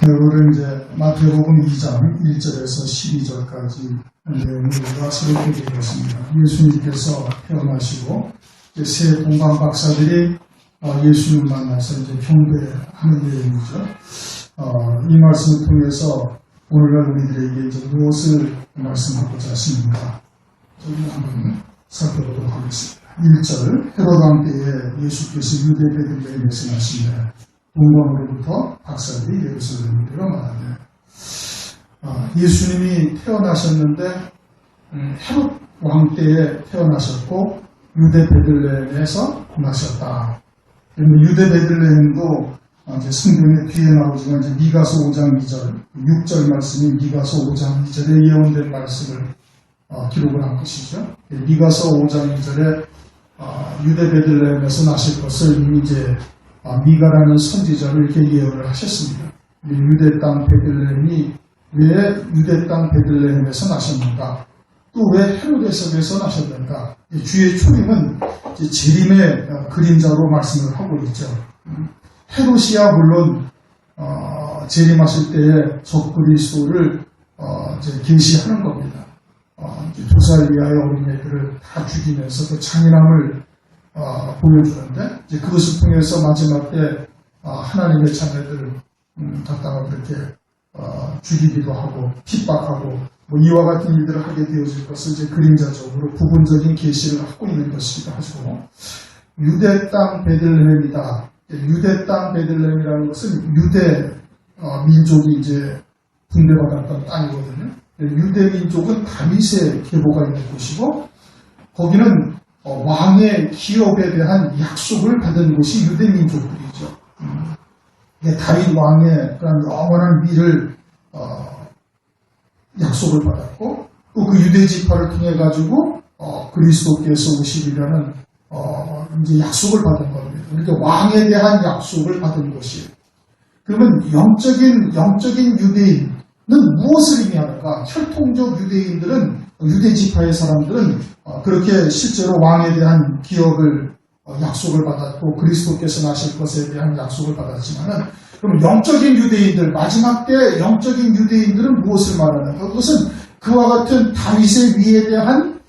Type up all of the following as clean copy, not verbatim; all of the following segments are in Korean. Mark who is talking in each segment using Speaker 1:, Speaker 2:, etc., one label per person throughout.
Speaker 1: 오늘은 이제 마태복음 2장 1절에서 12절까지 내용을 우리가 새롭게 되었습니다. 예수님께서 태어나시고 이제 세 동방 박사들이 예수님을 만나서 이제 경배하는 내용이죠. 이 말씀을 통해서 오늘날 우리들에게 이제 무엇을 말씀하고자 하십니까? 저희 한번 살펴보도록 하겠습니다. 1절 헤롯 왕 때에 예수께서 유대 베들레헴에서 나시니라. 동방으로부터 박사들이 예루살렘으로 들어가나니 예수님이 태어나셨는데 헤롯 왕 때에 태어나셨고 유대 베들레헴에서 나셨다. 유대 베들레헴도 이제 성경에 뒤에 나오지만 이제 미가서 5장 2절, 6절 말씀이 미가서 5장 2절에 예언된 말씀을 기록을 한 것이죠. 미가서 5장 2절에 유대 베들레헴에서 나실 것을 이미 이제 미가라는 선지자를 이렇게 예언을 하셨습니다. 유대 땅 베들레헴이 왜 유대 땅 베들레헴에서 나셨는가? 또 왜 헤로데석에서 나셨는가? 주의 초림은 재림의 그림자로 말씀을 하고 있죠. 헤롯이야 물론 재림하실 때에 적그리스도를 계시하는 겁니다. 2살 이하의 어린애들을 다 죽이면서 그 잔인함을 보여주는데 이제 그것을 통해서 마지막 때 하나님의 자녀들을 갖다가 그렇게 죽이기도 하고 핍박하고 뭐 이와 같은 일들을 하게 되어질 것을 이제 그림자적으로 부분적인 계시를 하고 있는 것이기도 하고 유대 땅 베들레헴이다. 유대 땅 베들레헴이라는 것은 유대 민족이 이제 분배받았던 땅이거든요. 유대 민족은 다윗의 계보가 있는 곳이고 거기는 왕의 기업에 대한 약속을 받은 곳이 유대 민족들이죠. 다윗 왕의 그런 영원한 미를 약속을 받았고 또 그 유대 지파를 통해 가지고 그리스도께서 오시리라는 이제 약속을 받은 겁니다. 그러니까 왕에 대한 약속을 받은 것이에요. 그러면 영적인 유대인은 무엇을 의미하는가? 혈통적 유대인들은 유대 지파의 사람들은 그렇게 실제로 왕에 대한 기업을 약속을 받았고 그리스도께서 나실 것에 대한 약속을 받았지만은 그럼 영적인 유대인들 마지막 때 영적인 유대인들은 무엇을 말하는가? 그것은 그와 같은 다윗의 위에 대한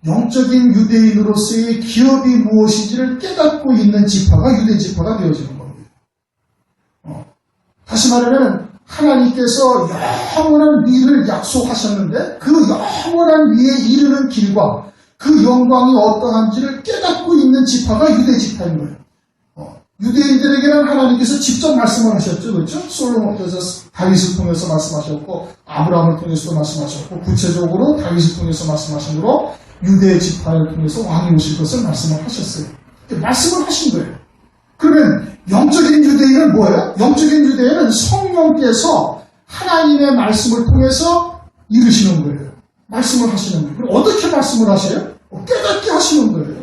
Speaker 1: 영적인 유대인으로서의 기업이 무엇인지를 깨닫고 있는 지파가 유대 지파가 되어지는 겁니다. 다시 말하면 하나님께서 영원한 위를 약속하셨는데 그 영원한 위에 이르는 길과 그 영광이 어떠한지를 깨닫고 있는 지파가 유대 지파인 거예요. 유대인들에게는 하나님께서 직접 말씀을 하셨죠. 그렇죠? 솔로몬께서 다윗을 통해서 말씀하셨고 아브라함을 통해서도 말씀하셨고 구체적으로 다윗을 통해서 말씀하신 거로 유대 지파를 통해서 왕이 오실 것을 말씀을 하셨어요. 말씀을 하신 거예요. 그러면 영적인 유대인은 뭐예요? 영적인 유대인은 성령께서 하나님의 말씀을 통해서 이루시는 거예요. 말씀을 하시는 거예요. 그럼 어떻게 말씀을 하셔요? 깨닫게 하시는 거예요.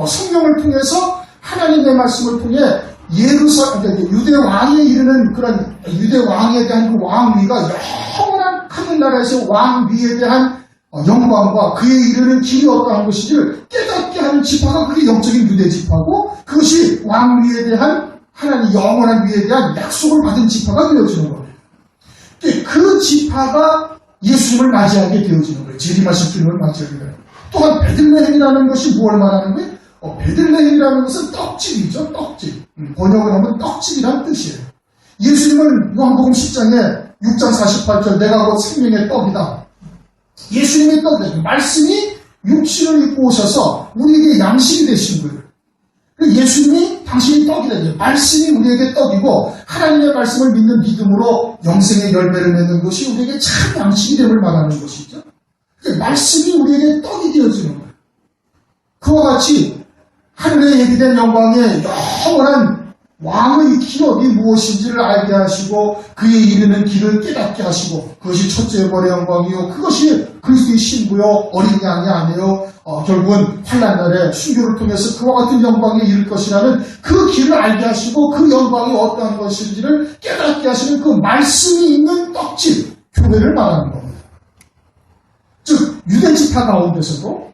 Speaker 1: 성령을 통해서 하나님의 말씀을 통해 유대 왕에 이르는 그런 유대 왕에 대한 그 왕위가 영원한 하늘나라에서 왕위에 대한 영광과 그에 이르는 길이 어떠한 것인지를 깨닫게 하는 지파가 그게 영적인 유대 지파고 그것이 왕위에 대한 하나님 영원한 위에 대한 약속을 받은 지파가 되어지는 거예요. 그 지파가 예수님을 맞이하게 되어지는 거예요. 재림하실 주님을 맞이하게 돼요. 또한 베들레헴이라는 것이 무엇을 말하는 거예요? 베들레헴이라는 것은 떡집이죠. 떡집. 번역을 하면 떡집이라는 뜻이에요. 예수님은 요한복음 10장에 6장 48절 내가 곧 생명의 떡이다. 예수님의 떡이다. 말씀이 육신을 입고 오셔서 우리에게 양식이 되신 거예요. 예수님이 당신이 떡이다. 말씀이 우리에게 떡이고 하나님의 말씀을 믿는 믿음으로 영생의 열매를 맺는 것이 우리에게 참 양식이 됨을 말하는 것이죠. 말씀이 우리에게 떡이 되어지는 거예요. 그와 같이 하늘에 예비된 영광의 영원한 왕의 기업이 무엇인지를 알게 하시고 그에 이르는 길을 깨닫게 하시고 그것이 첫째 벌의 영광이요 그것이 그리스도의 신부요 어린 양이 아니요 결국은 환난날에 순교를 통해서 그와 같은 영광에 이를 것이라는 그 길을 알게 하시고 그 영광이 어떠한 것인지를 깨닫게 하시는 그 말씀이 있는 떡집 교회를 말하는 겁니다. 즉 유대지파 가운데서도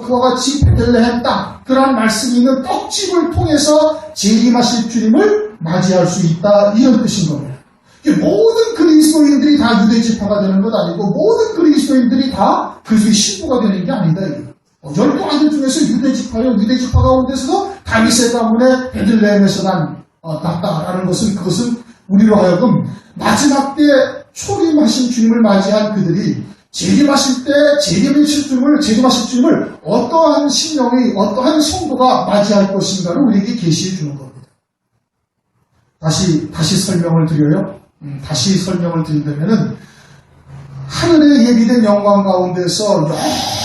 Speaker 1: 그와 같이 베들레헴 땅 그러한 말씀이 있는 떡집을 통해서 재림하실 주님을 맞이할 수 있다 이런 뜻인 겁니다. 모든 그리스도인들이 다 유대 지파가 되는 것 아니고 모든 그리스도인들이 다 그리스도의 신부가 되는 게 아니다. 12 아들 중에서 유대 지파요. 유대 지파 가운데서도 다윗의 가문의 베들레헴에서 났다라는 것은 그것은 우리로 하여금 마지막 때 초림하신 주님을 맞이한 그들이 재림하실 때 재림하실 주님을 어떠한 신령이 어떠한 성도가 맞이할 것인가를 우리에게 계시해 주는 겁니다. 다시 설명을 드려요. 다시 설명을 드린다면은 하늘의 예비된 영광 가운데서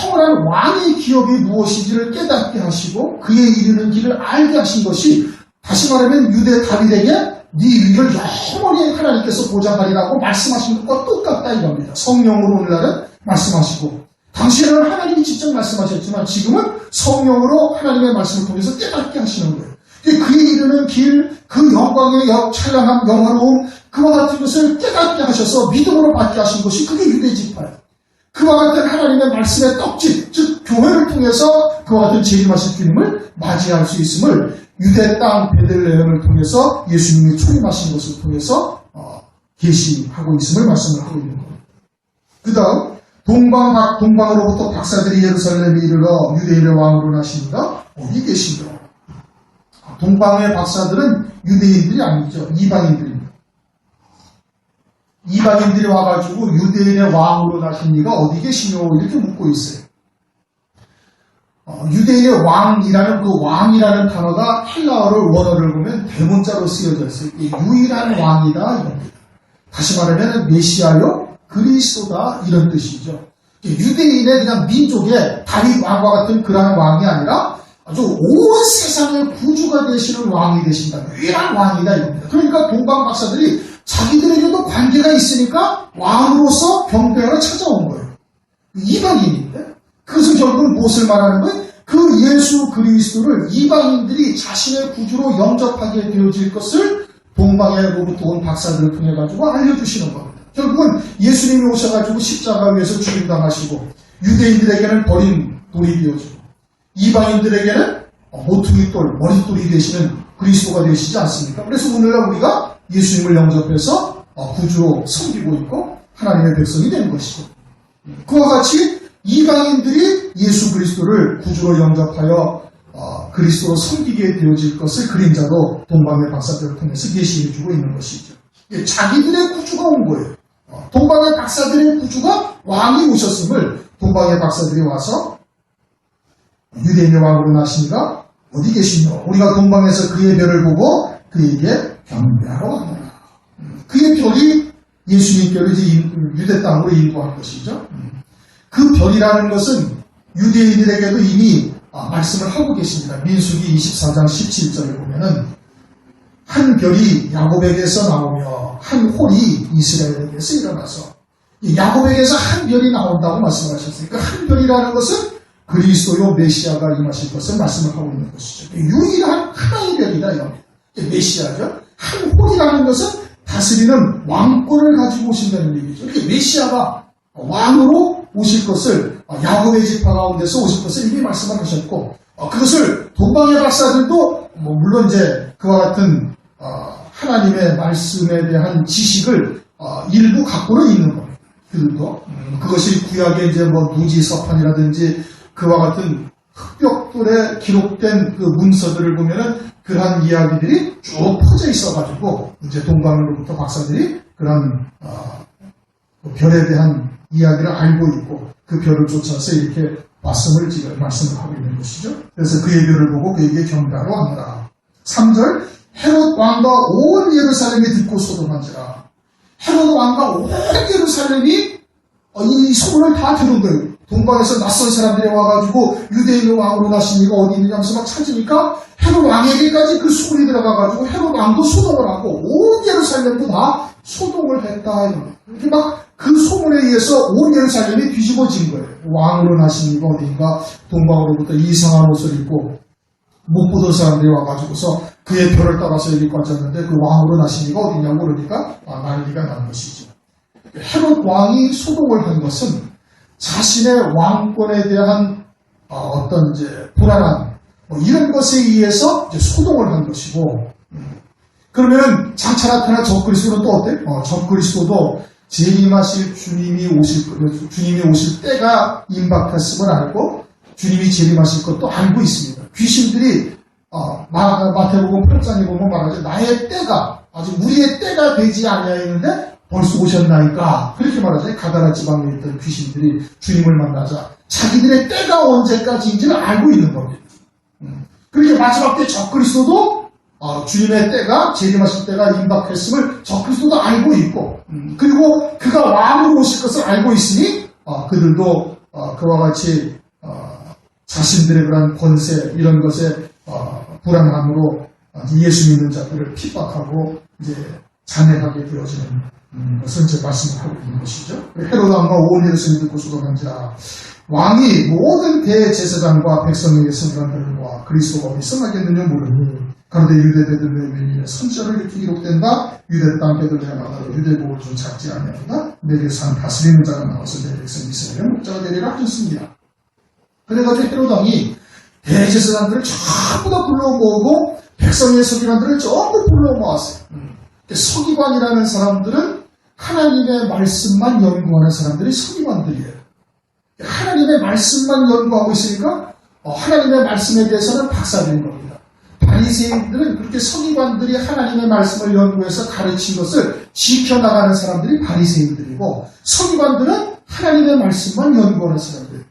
Speaker 1: 영원한 왕의 기업이 무엇인지를 깨닫게 하시고 그에 이르는 길을 알게 하신 것이 다시 말하면 유대 다윗에게 네 위를 영원히 하나님께서 보장하리라고 말씀하신 것과 똑같다 이겁니다. 성령으로 오늘날은 말씀하시고 당시에는 하나님이 직접 말씀하셨지만 지금은 성령으로 하나님의 말씀을 통해서 깨닫게 하시는 거예요. 그에 이르는 길, 그 영광의 찬란한 영화로움 그와 같은 것을 깨닫게 하셔서 믿음으로 받게 하신 것이 그게 유대지파예요. 그와 같은 하나님의 말씀의 떡집, 즉 교회를 통해서 그와 같은 재림하신 주님을 맞이할 수 있음을 유대 땅 베들레헴을 통해서 예수님이 초림하신 것을 통해서 계시하고 있음을 말씀을 하고 있는 겁니다. 그 다음 동방으로부터 박사들이 예루살렘에 이르러 유대인의 왕으로 나십니다. 어디 계신가? 동방의 박사들은 유대인들이 아니죠. 이방인들입니다. 이방인들이 와가지고 유대인의 왕으로 나신 이가 어디 계시냐고 이렇게 묻고 있어요. 유대인의 왕이라는 그 왕이라는 단어가 헬라어를 원어를 보면 대문자로 쓰여져 있어요. 유일한 왕이다 이겁니다. 다시 말하면 메시아요 그리스도다 이런 뜻이죠. 유대인의 그냥 민족의 다윗 왕과 같은 그런 왕이 아니라 아주 온 세상의 구주가 되시는 왕이 되신다. 유일한 왕이다 이겁니다. 그러니까 동방 박사들이 자기들에게도 관계가 있으니까 왕으로서 경배하러 찾아온 거예요. 이방인인데 그것은 결국은 무엇을 말하는 거예요? 그 예수 그리스도를 이방인들이 자신의 구주로 영접하게 되어질 것을 동방에로부터 온 박사들을 통해 가지고 알려주시는 겁니다. 결국은 예수님이 오셔가지고 십자가 위에서 죽임당하시고 유대인들에게는 버린 돌이 되어지고 이방인들에게는 모퉁이 돌, 머릿돌이 되시는 그리스도가 되시지 않습니까? 그래서 오늘날 우리가 예수님을 영접해서 구주로 섬기고 있고 하나님의 백성이 되는 것이고 그와 같이 이방인들이 예수 그리스도를 구주로 영접하여 그리스도로 섬기게 되어질 것을 그림자로 동방의 박사들을 통해서 계시해주고 있는 것이죠. 자기들의 구주가 온 거예요. 동방의 박사들의 구주가 왕이 오셨음을 동방의 박사들이 와서 유대인의 왕으로 나시니가 어디 계시냐? 우리가 동방에서 그의 별을 보고 그에게 경배하러 가노라. 그의 별이 예수님께로 유대 땅으로 인도할 것이죠. 그 별이라는 것은 유대인들에게도 이미 말씀을 하고 계십니다. 민수기 24장 17절을 보면은 한 별이 야곱에게서 나오며 한 홀이 이스라엘에게서 일어나서 야곱에게서 한 별이 나온다고 말씀하셨으니까 한 별이라는 것은 그리스도요 메시아가 임하실 것을 말씀을 하고 있는 것이죠. 유일한 하나의 별이다 이겁니다. 메시아죠. 한 홀이라는 것은 다스리는 왕권을 가지고 오신다는 얘기죠. 메시아가 왕으로 오실 것을 야곱의 지파 가운데서 오실 것을 이미 말씀을 하셨고 그것을 동방의 박사들도 물론 이제 그와 같은 하나님의 말씀에 대한 지식을 일부 갖고는 있는 겁니다. 그들도 그것이 구약의 이제 누지서판이라든지 그와 같은 흑벽돌에 기록된 그 문서들을 보면은 그러한 이야기들이 쭉 퍼져 있어가지고 이제 동방으로부터 박사들이 그런 별에 대한 이야기를 알고 있고 그 별을 쫓아서 이렇게 지금 말씀을 하고 있는 것이죠. 그래서 그의 별을 보고 그에게 경배하러 왔노라. 3절 헤롯 왕과 온 예루살렘이 듣고 소동한지라. 헤롯 왕과 온 예루살렘이 이 소문을 다 들은 거예요. 동방에서 낯선 사람들이 와가지고 유대인의 왕으로 나신 이가 어디 있느냐 하면서 막 찾으니까 헤롯 왕에게까지 그 소문이 들어가가지고 헤롯 왕도 소동을 하고 온 예루살렘도 다 소동을 했다. 이렇게 막 그 소문에 의해서 온 예루살렘이 뒤집어진 거예요. 왕으로 나신 이가 어디인가 동방으로부터 이상한 옷을 입고 못 보던 사람들이 와가지고서 그의 별을 따라서 여기 앉았는데 그 왕으로 나신 이가 어디냐고 그러니까 난리가 난 것이죠. 헤롯 왕이 소동을 한 것은 자신의 왕권에 대한 어떤 이제 불안한 이런 것에 의해서 이제 소동을 한 것이고 그러면 장차 나타날 적그리스도는 또 어때? 적그리스도도 재림하실 주님이 오실 때가 임박했음을 알고 주님이 재림하실 것도 알고 있습니다. 귀신들이 마태복음 8장에 보면 말하죠. 나의 때가 아직 우리의 때가 되지 아니하였는데 벌써 오셨나이까 그렇게 말하죠. 가다라 지방에 있던 귀신들이 주님을 만나자 자기들의 때가 언제까지인지를 알고 있는 겁니다. 그렇게 마지막 때 적그리스도도 주님의 때가 재림하실 때가 임박했음을 적그리스도도 알고 있고 그리고 그가 왕으로 오실 것을 알고 있으니 그들도 그와 같이 자신들의 그런 권세 이런 것에 불안함으로 예수 믿는 자들을 핍박하고 이제 잔해하게 되어지는 것을 이제 말씀을 하고 있는 것이죠. 헤롯 왕과 온 예루살렘을 듣고 소동한지라 왕이 모든 대제사장과 백성에게 선관들을 모아 그리스도가 어디 성하겠느냐 물으니 그런데 유대 베들레헴에 선지자를 이렇게 기록된다. 유대 땅 베들레헴마다 유대복을 좀 찾지 아니하다. 내게 산 다스리는 자가 나와서 내 백성 이스라엘의 목자가 되리라 하셨습니다. 그래가지고 헤롯 왕이 대제사장들을 전부 다 불러 모으고 백성의 서기관들을 전부 불러 모았어요. 서기관이라는 사람들은 하나님의 말씀만 연구하는 사람들이 서기관들이에요. 하나님의 말씀만 연구하고 있으니까 하나님의 말씀에 대해서는 박사된 겁니다. 바리새인들은 그렇게 서기관들이 하나님의 말씀을 연구해서 가르친 것을 지켜나가는 사람들이 바리새인들이고 서기관들은 하나님의 말씀만 연구하는 사람들.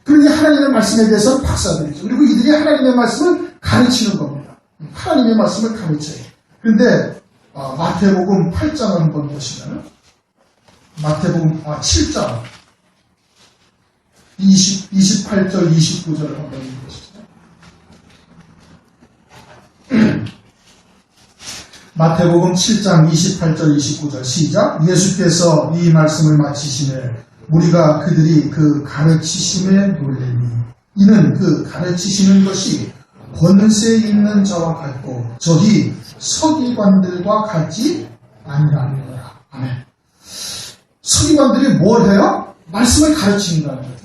Speaker 1: 그러니 하나님의 말씀에 대해서는 박사들이죠. 그리고 이들이 하나님의 말씀을 가르치는 겁니다. 하나님의 말씀을 가르쳐요. 그런데 마태복음 8장을 한번 보시면 마태복음 7장 28절 29절을 한번 읽어보시죠. 마태복음 7장 28절 29절 시작. 예수께서 이 말씀을 마치시매 우리가 그들이 그 가르치심에 놀래니 이는 그 가르치시는 것이 권세 있는 자와 같고 저희 서기관들과 같지 아니하느니라. 아멘. 서기관들이 뭘 해요? 말씀을 가르친다는 거예요.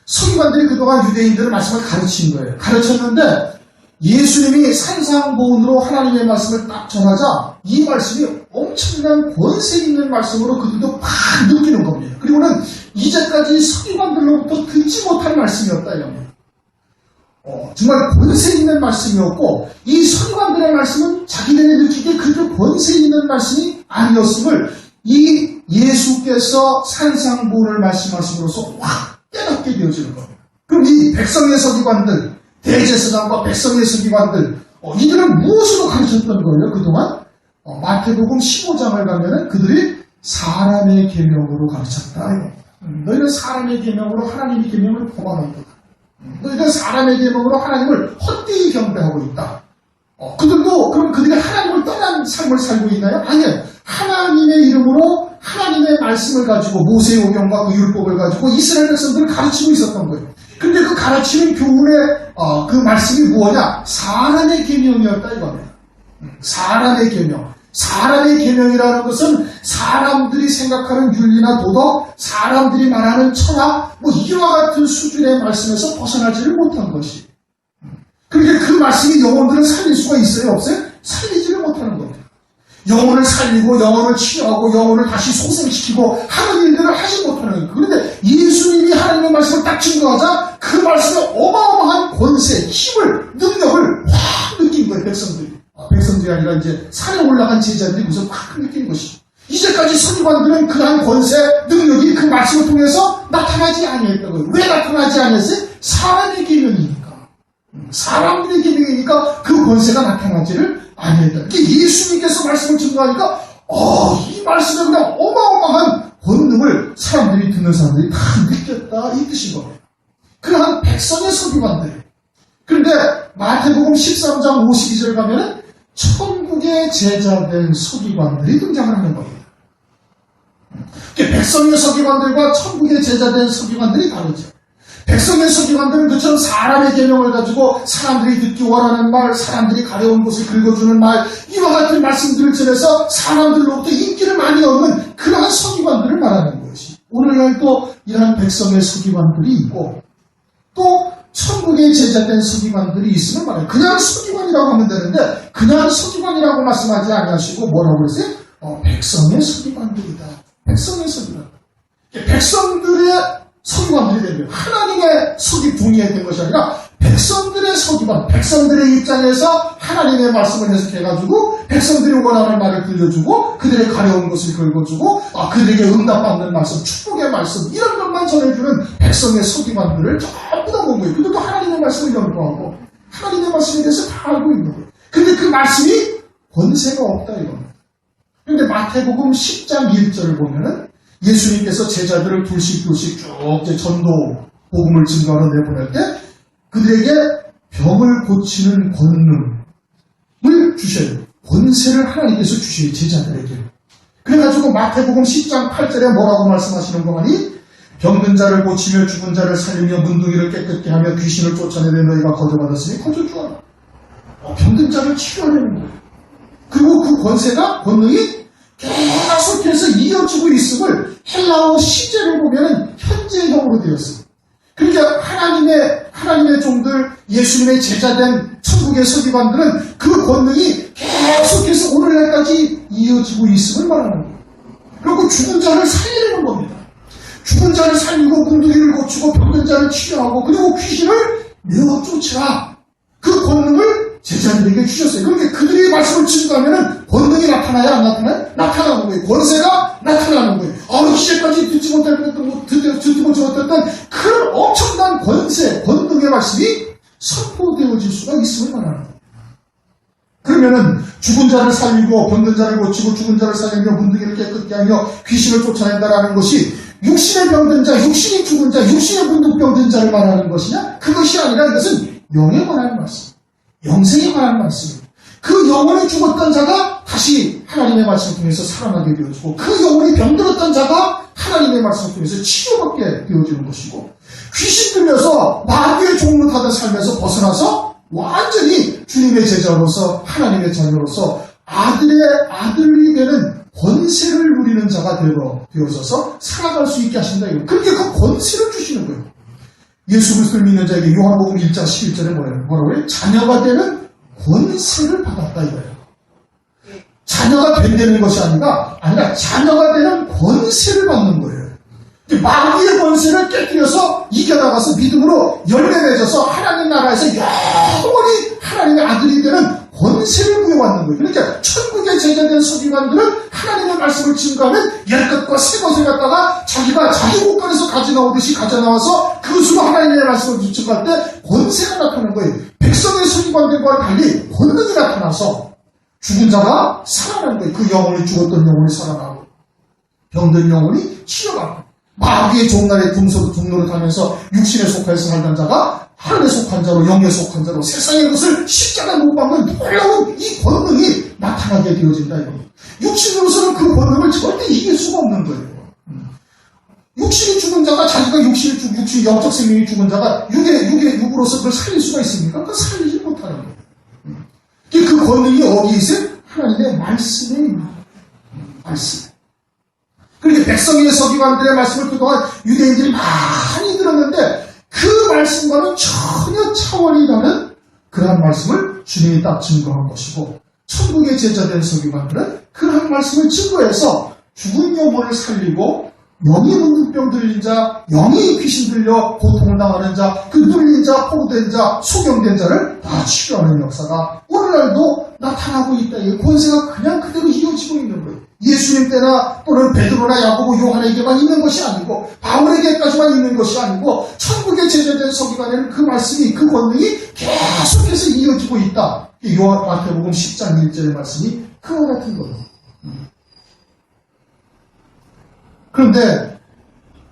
Speaker 1: 서기관들이 그동안 유대인들의 말씀을 가르친 거예요. 가르쳤는데 예수님이 산상보훈으로 하나님의 말씀을 딱 전하자 이 말씀이 엄청난 권세 있는 말씀으로 그들도 막 느끼는 겁니다. 그리고는 이제까지 서기관들로부터 듣지 못할 말씀이었다. 정말 권세 있는 말씀이었고 이 서기관들의 말씀은 자기들이 느끼기에 그렇게 권세 있는 말씀이 아니었음을 이 예수께서 산상보훈을 말씀하심으로써 확 깨닫게 되어지는 겁니다. 그럼 이 백성의 서기관들, 대제사장과 백성의 서기관들, 이들은 무엇으로 가르쳤던 거예요, 그동안? 마태복음 15장을 가면은 그들이 사람의 계명으로 가르쳤다. 너희는 사람의 계명으로 하나님의 계명을 범하고 있다. 너희는 사람의 계명으로 하나님을 헛되이 경배하고 있다. 그들도 그럼 그들이 하나님을 떠난 삶을 살고 있나요? 아니에요. 하나님의 이름으로 하나님의 말씀을 가지고 모세의 오경과 그 율법을 가지고 이스라엘 백성들을 가르치고 있었던 거예요. 근데 그 가르치는 교훈의 그 말씀이 뭐냐? 사람의 계명이었다 이겁니다. 사람의 계명. 사람의 계명이라는 것은 사람들이 생각하는 윤리나 도덕, 사람들이 말하는 철학, 이와 같은 수준의 말씀에서 벗어나지를 못한 것이. 그러니까 그 말씀이 영혼들을 살릴 수가 있어요? 없어요? 살리지를 못하는 겁니다. 영혼을 살리고 영혼을 치유하고 영혼을 다시 소생시키고 하는 일들을 하지 못하는 거예요. 그런데 예수님이 하나님의 말씀을 딱 증거하자 그 말씀의 어마어마한 권세, 힘을, 능력을 확 느낀 거예요. 백성들이 아니라 이제 산에 올라간 제자들이 무슨 확 느낀 것이죠. 이제까지 서기관들은 그러한 권세, 능력이 그 말씀을 통해서 나타나지 아니했던 거예요. 왜 나타나지 않았어요? 사람의 계명이니까. 사람들의 계명이니까 그 권세가 나타나지를 아니했다. 예수님께서 말씀을 증거하니까 이 말씀에 그냥 어마어마한 권능을 사람들이 듣는 사람들이 다 느꼈다 이 뜻인 겁니다. 그러한 백성의 서기관들. 그런데 마태복음 13장 52절 가면은 천국의 제자된 서기관들이 등장을 하는 겁니다. 백성의 서기관들과 천국의 제자된 서기관들이 다르죠. 백성의 서기관들은 그처럼 사람의 계명을 가지고 사람들이 듣기 원하는 말, 사람들이 가려운 곳을 긁어주는 말, 이와 같은 말씀들을 전해서 사람들로부터 인기를 많이 얻는 그러한 서기관들을 말하는 것이. 오늘날 또 이러한 백성의 서기관들이 있고 또 천국의 제자된 서기관들이 있으면 말이에요. 그냥 서기관이라고 하면 되는데 그냥 서기관이라고 말씀하지 아니하시고 뭐라고 했어요? 백성의 서기관들이다. 백성의 서기관. 백성들의 서기관들이 되는 거예요. 하나님의 서기 분이해야 되는 것이 아니라 백성들의 서기관, 백성들의 입장에서 하나님의 말씀을 해석해가지고 백성들이 원하는 말을 들려주고 그들의 가려운 것을 긁어주고 그들에게 응답받는 말씀, 축복의 말씀 이런 것만 전해주는 백성의 서기관들을 전부 다 본 거예요. 그들도 하나님의 말씀을 연구하고 하나님의 말씀에 대해서 다 알고 있는 거예요. 근데 그 말씀이 권세가 없다 이겁니다. 그런데 마태복음 10장 1절을 보면은 예수님께서 제자들을 둘씩 쭉 이제 전도 복음을 증거하러 내보낼 때 그들에게 병을 고치는 권능을 주셔야 돼요. 권세를 하나님께서 주셔요. 제자들에게. 그래가지고 마태복음 10장 8절에 뭐라고 말씀하시는 거니? 병든 자를 고치며 죽은 자를 살리며 문둥이를 깨끗게 하며 귀신을 쫓아내는 너희가 거저받았으니 거저주어라. 병든 자를 치료하려는 거예요. 그리고 그 권능이 계속해서 이어지고 있음을 헬라어 시제를 보면 현재형으로 되었습니다. 그러니까 하나님의 종들, 예수님의 제자된 천국의 서기관들은 그 권능이 계속해서 오늘날까지 이어지고 있음을 말하는 거예요. 그리고 죽은 자를 살리는 겁니다. 죽은 자를 살리고 문둥이를 고치고 병든 자를 치료하고 그리고 귀신을 내어 쫓으라. 그 권능을 제자들에게 주셨어요. 그러니까 그들이 말씀을 증거하면 권능이 나타나야 안 나타나요? 나타나는 거예요. 권세가 나타나는 거예요. 이제까지 듣지 못했던 그 엄청난 권능의 말씀이 선포되어질 수가 있음을 말하는 거예요. 그러면은 죽은 자를 살리고 병든 자를 고치고 죽은 자를 살리며 문둥이를 깨끗게 하며 귀신을 쫓아낸다라는 것이 육신의 병든 자, 육신이 죽은 자, 육신의 병든 자를 말하는 것이냐? 그것이 아니라 이것은 영에 관한 말씀. 영생에 관한 말씀입니다. 그 영혼이 죽었던 자가 다시 하나님의 말씀을 통해서 살아나게 되어지고 그 영혼이 병들었던 자가 하나님의 말씀을 통해서 치료받게 되어지는 것이고 귀신 들려서 마귀의 종로 타던 삶에서 벗어나서 완전히 주님의 제자로서 하나님의 자녀로서 아들이 되는 권세를 누리는 자가 되어져서 살아갈 수 있게 하신다. 그렇게 그 권세를 주시는 거예요. 예수 그리스도를 믿는 자에게 요한복음 1장 11절에 뭐라고 해요? 자녀가 되는 권세를 받았다 이거예요. 자녀가 된다는 것이 아니라 자녀가 되는 권세를 받는 거예요. 마귀의 권세를 깨뜨려서 이겨나가서 믿음으로 열매 맺어서 하나님 나라에서 영원히 하나님의 아들이 되는 권세를 부여받는 거예요. 그러니까 천국의 제자된 서기관들은 하나님의 말씀을 증거하면 옛것과 새것을 갖다가 자기가 자기 곳간에서 가져나오듯이 가져나와서 그것으로 하나님의 말씀을 증거할 때 권세가 나타나는 거예요. 백성의 서기관들과 달리 권능이 나타나서 죽은 자가 살아나는 거예요. 그 영혼이 죽었던 영혼이 살아나고 병든 영혼이 치료받고 마귀의 종날의 종로를 타면서 육신에 속해서 살던 자가 하늘에 속한 자로 영에 속한 자로 세상의 것을 십자가 못 박는 놀라운 이 권능이 나타나게 되어진다 이겁니다. 육신으로서는 그 권능을 절대 이길 수가 없는 거예요. 육신이 죽은 자가 자기가 육신 영적 생명이 죽은 자가 육으로서 그걸 살릴 수가 있습니까? 그걸 살리지 못하는 거예요. 그 권능이 어디에 있어요? 하나님의 말씀에 있는 말씀. 그렇게 백성의 서기관들의 말씀을 그동안 유대인들이 많이 들었는데 그 말씀과는 전혀 차원이 다른 그러한 말씀을 주님이 딱 증거한 것이고 천국의 제자된 서기관들은 그러한 말씀을 증거해서 죽은 영혼을 살리고 영이 문둥병 들린 자, 영이 귀신 들려 고통을 당하는 자, 그 눌린 자, 포로된 자, 소경된 자를 다 치료하는 역사가 오늘날도 나타나고 있다. 이 권세가 그냥 그대로 이어지고 있는 거예요. 예수님 때나 또는 베드로나 야고보 요한에게만 있는 것이 아니고 바울에게까지만 있는 것이 아니고 천국의 제자된 서기관에는 그 말씀이 그 권능이 계속해서 이어지고 있다. 마태복음 10장 1절의 말씀이 그와 같은 거예요. 그런데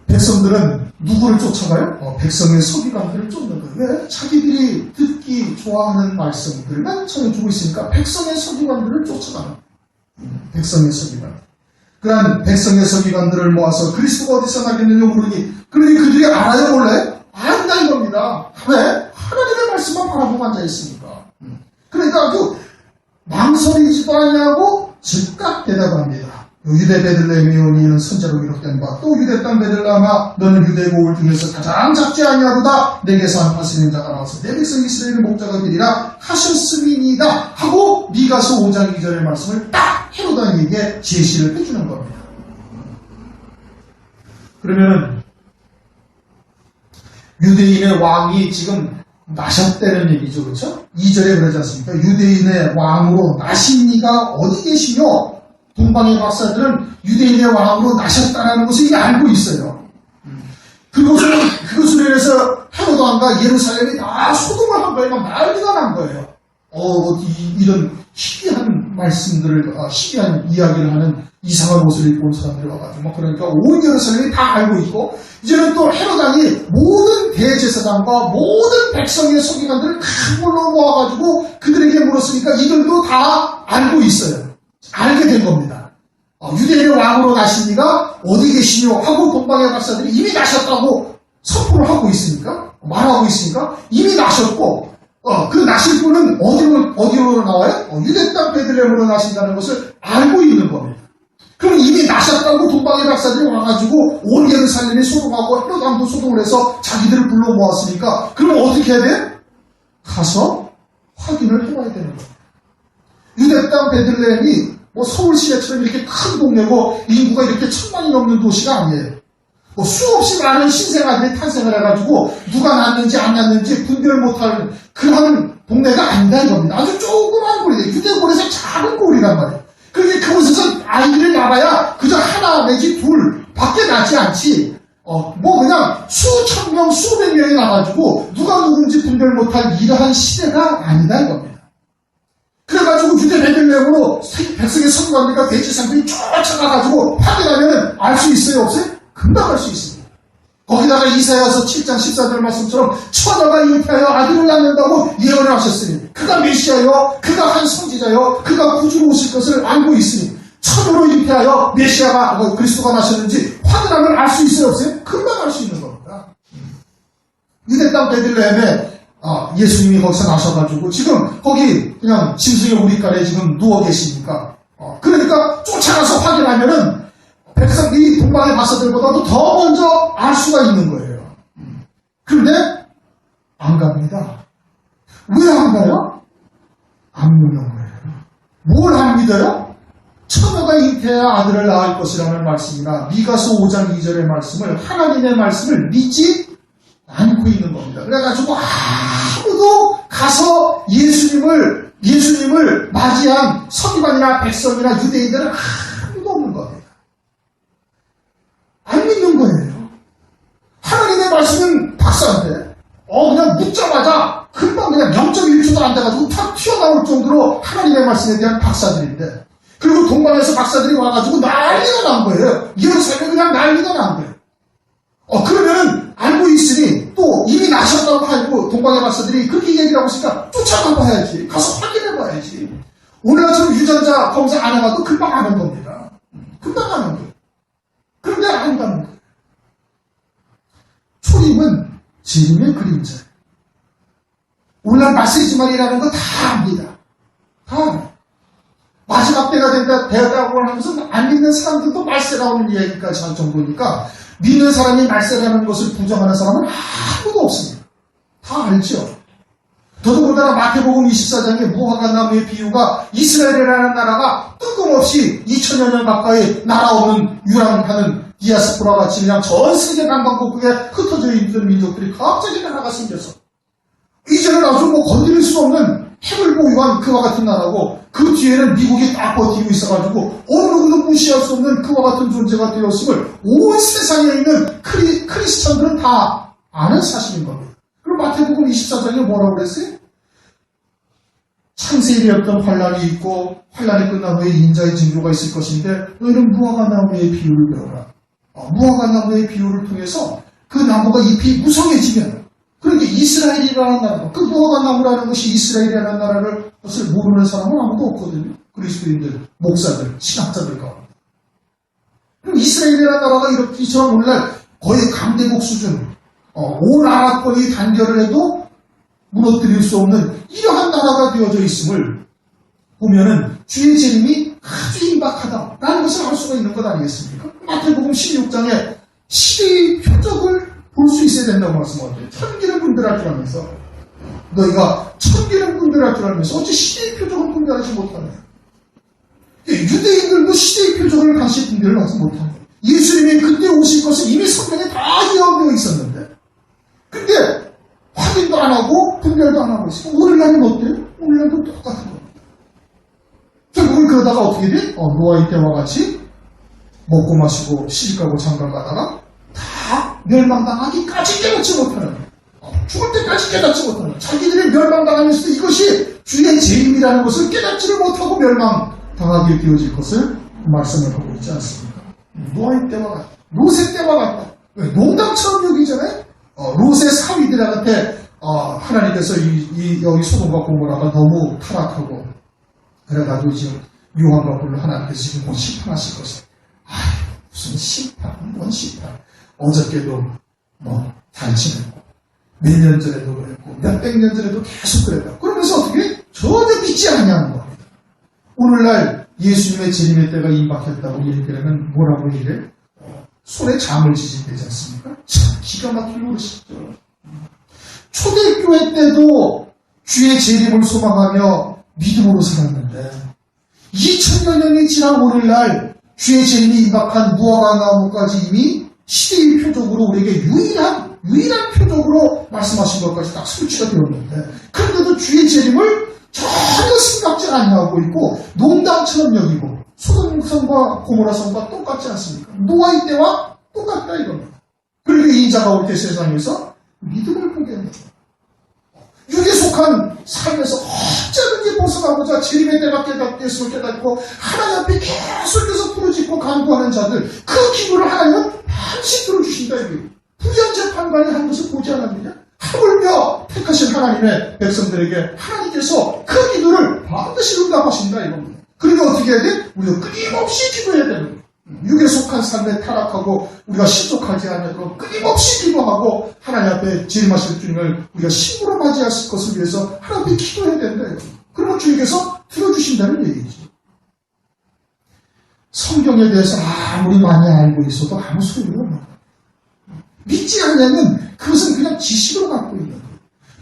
Speaker 1: 백성들은 누구를 쫓아가요? 백성의 서기관들을 쫓는 거예요. 왜? 자기들이 듣기 좋아하는 말씀들만 전해주고 있으니까 백성의 서기관들을 쫓아가는 거예요. 백성의 서기관. 그러한 백성의 서기관들을 모아서 그리스도가 어디서 나겠느냐 물으니 그러니 그들이 알아요 몰라요? 안다 이겁니다. 왜? 하나님의 말씀만 바라보고 앉아있으니까. 그러니까 아주 망설이지도 않냐고 즉각 대답합니다. 유대 베들레헴에 오니 이는 선자로 기록된 바 또 유대 땅 베들레헴아 너는 유대 고을 중에서 가장 작지 아니하도다 내게서 한 다스리는 자가 나와서 내 백성 이스라엘의 목자가 되리라 하셨음이니이다 하고 미가서 5장 2절의 말씀을 딱 헤로다니에게 제시를 해주는 겁니다. 그러면 유대인의 왕이 지금 나셨다는 얘기죠. 그렇죠? 2절에 그러지 않습니까? 유대인의 왕으로 나신 이가 어디 계시며 동방의 박사들은 유대인의 왕으로 나셨다는 것을 이미 알고 있어요. 그것으로 인해서 헤로도 왕과 예루살렘이 다 소동을 한 거예요. 막 난리가 난 거예요. 이런 희귀한 말씀들을, 희귀한 이야기를 하는 이상한 옷을 입고 온 사람들이 와가지고, 그러니까 온 예루살렘이 다 알고 있고, 이제는 또 헤로당이 모든 대제사장과 모든 백성의 서기관들을 다 불러 모아가지고 그들에게 물었으니까 이들도 다 알고 있어요. 알게 된 겁니다. 유대인의 왕으로 나신 이가 어디 계시뇨 하고 동방의 박사들이 이미 나셨다고 선포를 하고 있으니까, 말하고 있으니까 이미 나셨고, 그 나실 분은 어디로 나와요? 유대 땅 베들레헴으로 나신다는 것을 알고 있는 겁니다. 그럼 이미 나셨다고 동방의 박사들이 와가지고 온 예루살렘이 소동하고 헤로당도 소동을 해서 자기들을 불러 모았으니까 그럼 어떻게 해야 돼? 가서 확인을 해봐야 되는 겁니다. 유대 땅 베들레헴이 서울 시내처럼 이렇게 큰 동네고 인구가 이렇게 1000만이 넘는 도시가 아니에요. 수없이 많은 신생아들이 탄생을 해가지고 누가 낳는지 안 낳는지 분별 못할 그런 동네가 아니다 이겁니다. 아주 조그만 고리예요. 유대골에서 작은 고리란 말이에요. 그런데 그곳에서 아이들을 낳아야 그저 하나 내지 둘 밖에 낳지 않지. 그냥 수천 명, 수백 명이 나가지고 누가 누군지 분별 못할 이러한 시대가 아니다 이겁니다. 그래가지고 유대 베들레헴으로 백성의 서기관들과 대제사장들이 쫓아가가지고 확인하면 알 수 있어요 없어요? 금방 알 수 있습니다. 거기다가 이사야서 7장 14절 말씀처럼 처녀가 잉태하여 아들을 낳는다고 예언을 하셨으니 그가 메시아요, 그가 한 선지자요, 그가 구주로 오실 것을 알고 있으니 처녀로 잉태하여 메시아가 그리스도가 나셨는지 확인하면 알 수 있어요 없어요? 금방 알 수 있는 겁니다. 유대 땅 베들레헴에 예수님이 거기서 나셔가지고 지금 거기 그냥 짐승의 우리가에 지금 누워 계시니까 그러니까 쫓아가서 확인하면은 백성 이 동방의 박사들보다도 더 먼저 알 수가 있는 거예요. 그런데 안 갑니다. 왜 안 가요? 안 믿는 거예요. 뭘 안 믿어요? 처녀가 잉태해야 아들을 낳을 것이라는 말씀이나 미가서 5장 2절의 말씀을 하나님의 말씀을 믿지 않고 있는 겁니다. 그래가지고 아무도 가서 예수님을 맞이한 서기관이나 백성이나 유대인들은 아무도 없는 겁니다. 안 믿는 거예요. 하나님의 말씀은 박사인데, 그냥 묻자마자 금방 그냥 0.1초도 안 돼가지고 탁 튀어나올 정도로 하나님의 말씀에 대한 박사들인데, 그리고 동방에서 박사들이 와가지고 난리가 난 거예요. 예루살렘이 그냥 난리가 난 거예요. 그러면은 알고 있으니 또 이미 나셨다고 알고 동방의 박사들이 그렇게 얘기를 하고 있으니까 쫓아가 봐야지. 가서 확인해 봐야지. 오늘처럼 유전자 검사 안 해봐도 금방 아는 겁니다. 금방 아는 거예요. 그런데 안 가는 거예요. 초림은 재림의 그림자예요. 오늘날 메시지만이라는 거 다 압니다. 다 압니다. 마지막 때가 된다, 되었다고 하면서 안 믿는 사람들도 말세 나오는 이야기까지 할 정도니까 믿는 사람이 말세라는 것을 부정하는 사람은 아무도 없습니다. 다 알죠. 더더군다나 마태복음 24장의 무화과 나무의 비유가 이스라엘이라는 나라가 뜬금없이 2000여 년 가까이 나라 없는 유랑하는 디아스포라 같이 그냥 전 세계 남방곡국에 흩어져 있는 민족들이 갑자기 나라가 생겨서 이제는 아주 건드릴 수 없는 핵을 보유한 그와 같은 나라고 그 뒤에는 미국이 딱 버티고 있어가지고 어느 누구도 무시할 수 없는 그와 같은 존재가 되었음을 온 세상에 있는 크리스천들은 다 아는 사실인 겁니다. 그럼 마태복음 24장에 뭐라고 그랬어요? 창세일이었던 환란이 있고 환란이 끝난 후에 인자의 징조가 있을 것인데 너희는 무화과 나무의 비유를 배워라. 무화과 나무의 비유를 통해서 그 나무가 잎이 무성해지면 그런데 이스라엘이라는 나라, 그 무화과 나무라는 것이 이스라엘이라는 나라를 것을 모르는 사람은 아무도 없거든요. 그리스도인들, 목사들, 신학자들 가운데. 그럼 이스라엘이라는 나라가 이처럼 오늘날 거의 강대국 수준, 온 아랍권이 단결을 해도 무너뜨릴 수 없는 이러한 나라가 되어져 있음을 보면은 주의 재림이 아주 임박하다라는 것을 알 수가 수가 있는 것 아니겠습니까? 마태복음 16장에 시대의 표적을 볼 수 있어야 된다고 말씀하죠. 천기는 분별할 줄 알면서 너희가 천기는 분별할 줄 알면서 어찌 시대의 표적을 분별하지 못하냐. 유대인들도 시대의 표적을 같이 분별을 하지 못하냐. 예수님이 그때 오실 것은 이미 성경에 다 예언되어 있었는데 근데 확인도 안 하고 분별도 안 하고 있어요. 오늘날은 어때요? 오늘날도 똑같은 겁니다. 결국은 그러다가 어떻게 돼? 노아의 때와 같이 먹고 마시고 시집가고 장가가다가 다 멸망당하기까지 깨닫지 못하는 죽을 때까지 깨닫지 못하는 자기들이 멸망당하면서도 이것이 주의 죄임이라는 것을 깨닫지를 못하고 멸망당하게 되어질 것을 말씀을 하고 있지 않습니까? 노아의 때와 같다. 롯의 때와 같다. 농담처럼 여기잖아요. 롯의 사위들한테 하나님께서 여기 소돔과 고모라가 너무 타락하고 그래가지고 지금 유황과 불로 하나님께서 지금 곧 심판하실 것이다. 무슨 심판? 뭔 심판? 어저께도 단침했고 몇 년 전에도 그랬고 몇백 년 전에도 계속 그랬다. 그러면서 어떻게? 전혀 믿지 않냐는 겁니다. 오늘날 예수님의 재림의 때가 임박했다고 얘기하면 뭐라고 얘기해? 손에 잠을 지진 되지 않습니까? 참 기가 막힐 노릇이죠. 초대교회 때도 주의 재림을 소망하며 믿음으로 살았는데 2000여 년이 지난 오늘날 주의 재림이 임박한 무화과 나무까지 이미 시대의 표적으로 우리에게 유일한 표적으로 말씀하신 것까지 딱 설치가 되었는데 그런데도 주의 재림을 전혀 생각지 아니하고 있고 농담처럼 여기고 소돔성과 고모라성과 똑같지 않습니까? 노아의 때와 똑같다 이겁니다. 그리고 인자가 올 때 세상에서 믿음을 보게 합니다. 육에 속한 삶에서 어쩌든지 벗어나고자 재림의 때가 깨닫겠음을 깨닫고 하나님 앞에 계속해서 부르짖고 간구하는 자들 그 기도를 하나님은 반드시 들어주신다 이거예요. 부연재 판관이 한 것을 보지 않았느냐? 하물며 택하신 하나님의 백성들에게 하나님께서 그 기도를 반드시 응답하신다 이겁니다. 그러니까 어떻게 해야 돼? 우리가 끊임없이 기도해야 되는 거예요. 육에 속한 삶에 타락하고 우리가 신속하지 않고 끊임없이 기도하고 하나님 앞에 재림하실 주님을 우리가 신부로 맞이할 것을 위해서 하나님 앞에 기도해야 된다 이겁니다. 그러면 주님께서 들어주신다는 얘기죠. 성경에 대해서 아무리 많이 알고 있어도 아무 소용이 없는 거예요. 믿지 않냐면 그것은 그냥 지식으로 갖고 있는 거예요.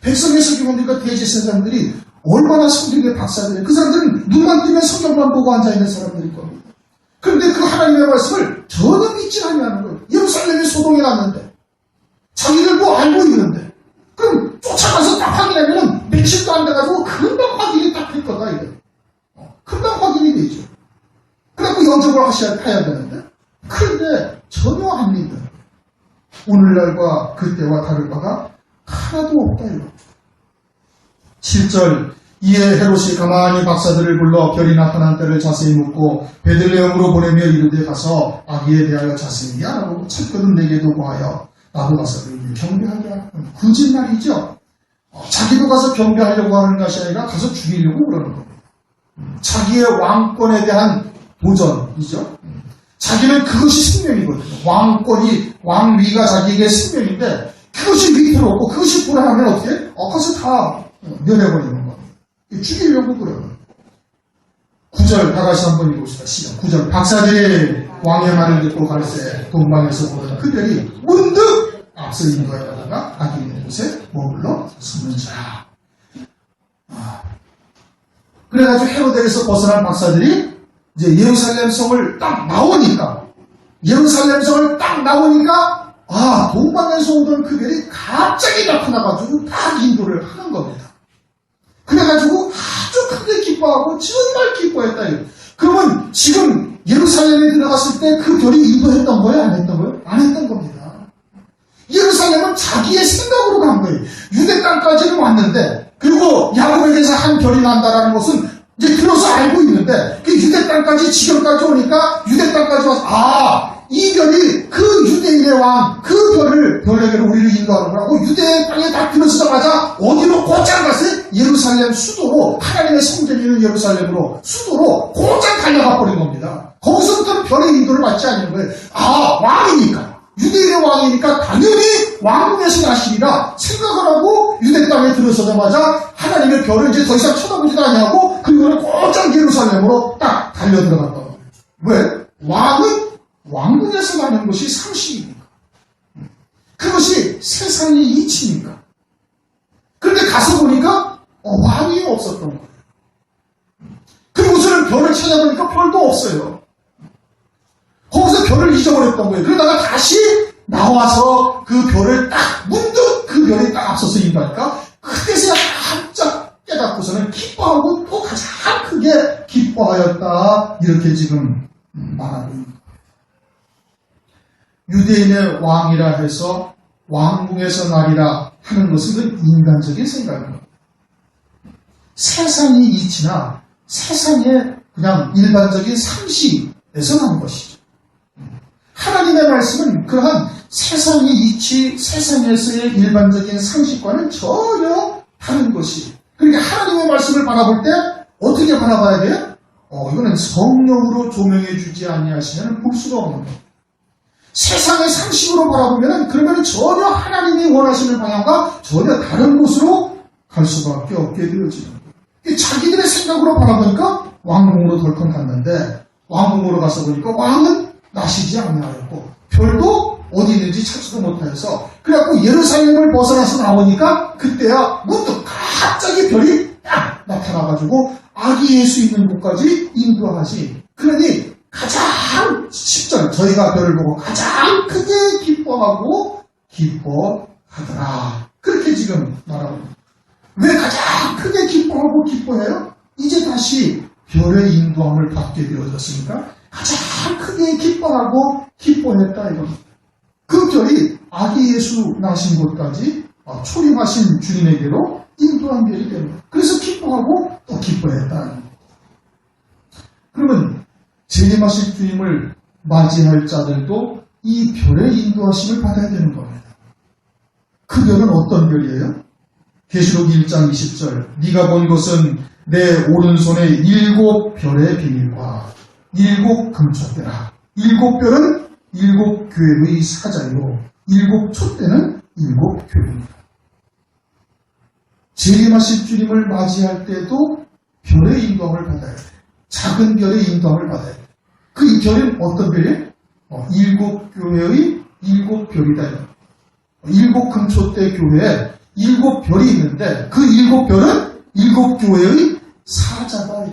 Speaker 1: 백성의 서기관들과 대제사장들이 얼마나 성경의 박사들이에요. 그 사람들은 눈만 뜨면 성경만 보고 앉아있는 사람들일 겁니다. 그런데 그 하나님의 말씀을 전혀 믿지 않냐는 거예요. 예루살렘이 소동이 났는데 자기들 뭐 알고 있는데 그럼 쫓아가서 딱 확인하면 며칠도 안 돼가지고 금방 확인이 딱 될 거다 이거예요. 금방 확인이 되죠. 그래갖고 영접을 해야 되는데 그런데 전혀 안 믿어요. 오늘날과 그때와 다를 바가 하나도 없다 이거. 7절 이에 헤롯이 가만히 박사들을 불러 별이 나타난 때를 자세히 묻고 베들레헴으로 보내며 이르되 가서 아기에 대하여 자세히 알아보고 찾거든 내게도 구하여 나도 가서 그에게 경배하게 하라. 거짓말이죠. 자기도 가서 경배하려고 하는 것이 아니라 가서 죽이려고 그러는 겁니다. 자기의 왕권에 대한 도전이죠. 자기는 그것이 생명이거든요. 왕위가 자기에게 생명인데 그것이 위태롭고 그것이 불안하면 어떻게? 가서 다 면해버리는 겁니다. 죽이려고 그래요. 9절 다 같이 한번 읽읍시다. 시작. 9절 박사들이 왕의 말을 듣고 갈새 동방에서 보던 그들이 문득 앞서 인도에 가다가 아기 있는 곳에 머물러 서는 자. 그래가지고 헤로데에서 벗어난 박사들이 이제 예루살렘 성을 딱 나오니까 동방에서 오던 그들이 갑자기 나타나가지고 딱 인도를 하는 겁니다. 그래가지고 아주 크게 기뻐하고 정말 기뻐했다. 그러면 지금 예루살렘에 들어갔을 때 그 별이 인도했던 거예요? 안 했던 거예요? 안 했던 겁니다. 예루살렘은 자기의 생각으로 간 거예요. 유대 땅까지는 왔는데 그리고 야곱에게서 한 별이 난다라는 것은 이제 들어서 알고 있는데 그 유대 땅까지 지경까지 오니까 유대 땅까지 와서 이 별이 그 유대인의 왕 그 별에게로 우리를 인도하는 거라고 유대 땅에 딱 들어서자마자 어디로 곧장 갔어요? 예루살렘 수도로 하나님의 성전이 있는 예루살렘으로 수도로 곧장 달려가 버린 겁니다. 거기서부터는 별의 인도를 받지 않는 거예요. 왕이니까 유대인의 왕이니까 당연히 왕궁에서 나시리라 생각을 하고 유대 땅에 들어서자마자 하나님의 별을 이제 더 이상 쳐다보지도 아니하고 그리고는 곧장 예루살렘으로 딱 달려 들어갔다. 왜? 왕은 왕궁에서 나는 것이 상식입니까? 그것이 세상의 이치입니까? 그런데 가서 보니까 왕이 없었던 거예요. 그리고 저는 별을 찾아보니까 별도 없어요. 거기서 별을 잊어버렸던 거예요. 그러다가 다시 나와서 그 별을 딱 문득 그 별이 딱 앞서서 인도하니까 그때서야 깜짝 깨닫고서는 기뻐하고 또 가장 크게 기뻐하였다. 이렇게 지금 말하고 있는 거예요. 유대인의 왕이라 해서 왕궁에서 나리라 하는 것은 인간적인 생각입니다. 세상의 이치나 세상의 그냥 일반적인 상식에서 나는 것이죠. 하나님의 말씀은 그러한 세상의 이치, 세상에서의 일반적인 상식과는 전혀 다른 것이에요. 그러니까 하나님의 말씀을 바라볼 때 어떻게 바라봐야 돼요? 이거는 성령으로 조명해 주지 아니하시면 볼 수가 없는 거예요. 세상의 상식으로 바라보면 그러면 전혀 하나님이 원하시는 방향과 전혀 다른 곳으로 갈 수밖에 없게 되어지는 거예요. 자기들의 생각으로 바라보니까 왕궁으로 덜컹 갔는데 왕궁으로 가서 보니까 왕은 나시지 아니하였고 별도 어디 있는지 찾지도 못하여서 그래갖고 예루살렘을 벗어나서 나오니까 그때야 문득 갑자기 별이 딱 나타나가지고 아기 예수 있는 곳까지 인도하시. 그러니 가장 10절 저희가 별을 보고 가장 크게 기뻐하고 기뻐하더라. 그렇게 지금 말하고 왜 가장 크게 기뻐하고 기뻐해요? 이제 다시 별의 인도함을 받게 되어졌으니까 가장 크게 기뻐하고 기뻐했다 이겁니다. 그 별이 아기 예수 나신 곳까지 초림하신 주님에게로 인도한 별이 됩니다. 그래서 기뻐하고 또 기뻐했다. 그러면 재림하실 주님을 맞이할 자들도 이 별의 인도하심을 받아야 되는 겁니다. 그 별은 어떤 별이에요? 계시록 1장 20절 네가 본 것은 내 오른손에 7별의 비밀과 7 금촛대라. 7별은 7 교회의 사자요 7 촛대는 7 교회입니다. 재림하실 주님을 맞이할 때도 별의 인도함을 받아야 돼요. 작은 별의 인도함을 받아야 돼요. 그 별은 어떤 별이에요? 7 교회의 7 별이다. 7 금촛대 교회에 7 별이 있는데 그 7 별은 7 교회의 사자다.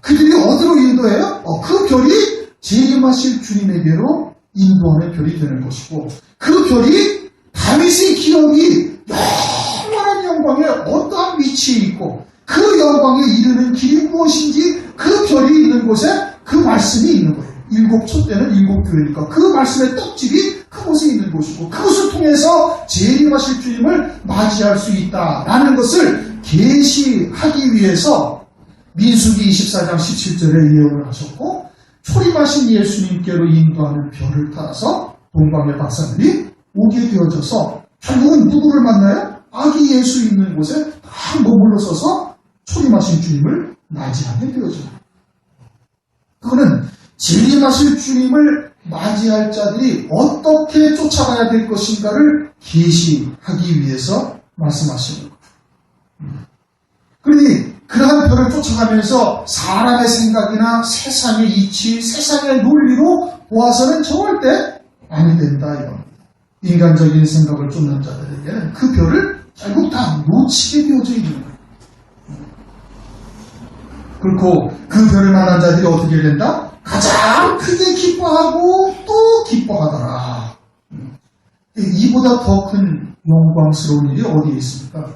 Speaker 1: 그들이 어디로 인도해요? 그 별이 재림하실 주님에게로 인도하는 별이 되는 것이고 그 별이 다윗의 기업이 영원한 영광에 어떠한 위치에 있고 그 영광에 이르는 길이 무엇인지 그 별이 있는 곳에 그 말씀이 있는 거예요. 7 촛대는 7 교회니까 그 말씀의 떡집이 그곳에 있는 곳이고 그것을 통해서 재림하실 주님을 맞이할 수 있다라는 것을 계시하기 위해서 민수기 24장 17절에 예언을 하셨고 초림하신 예수님께로 인도하는 별을 따라서 동방의 박사들이 오게 되어져서 결국은 누구를 만나요? 아기 예수 있는 곳에 다 머물러 서서 초림하신 주님을 맞이하게 되어져요. 그거는 재림하실 주님을 맞이할 자들이 어떻게 쫓아가야 될 것인가를 계시하기 위해서 말씀하시는 거예요. 그러니 그러한 별을 쫓아가면서 사람의 생각이나 세상의 이치, 세상의 논리로 보아서는 절대 아니 된다 이겁니다. 인간적인 생각을 쫓는 자들에게는 그 별을 결국 다 놓치게 되어져 있는 거예요. 그렇고 그 별을 만난 자들이 어떻게 된다? 가장 크게 기뻐하고 또 기뻐하더라. 이보다 더 큰 영광스러운 일이 어디에 있습니까?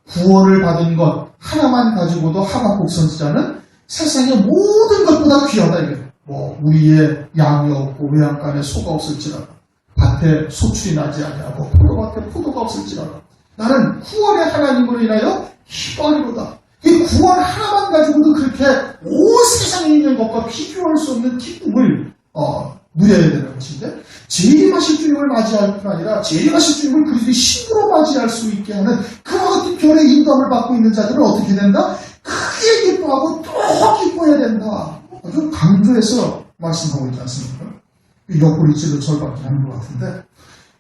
Speaker 1: 구원을 받은 것 하나만 가지고도 하박국 선지자는 세상의 모든 것보다 귀하다 이거예요. 우리의 양이 없고 외양간에 소가 없을지라도 밭에 소출이 나지 아니하고 포도밭에 포도가 없을지라도 나는 구원의 하나님으로 인하여 기뻐하리로다. 이 구원 하나만 가지고도 그렇게 온 세상에 있는 것과 비교할 수 없는 기쁨을 누려야 되는 것인데 재림하실 주님을 맞이할 뿐 아니라 재림하실 주님을 그리스도의 힘으로 맞이할 수 있게 하는 그와 같은 별의 인도함을 받고 있는 자들은 어떻게 된다? 크게 기뻐하고 또 기뻐해야 된다. 아주 강조해서 말씀하고 있지 않습니까? 옆구리질로 절밖에 하는 것 같은데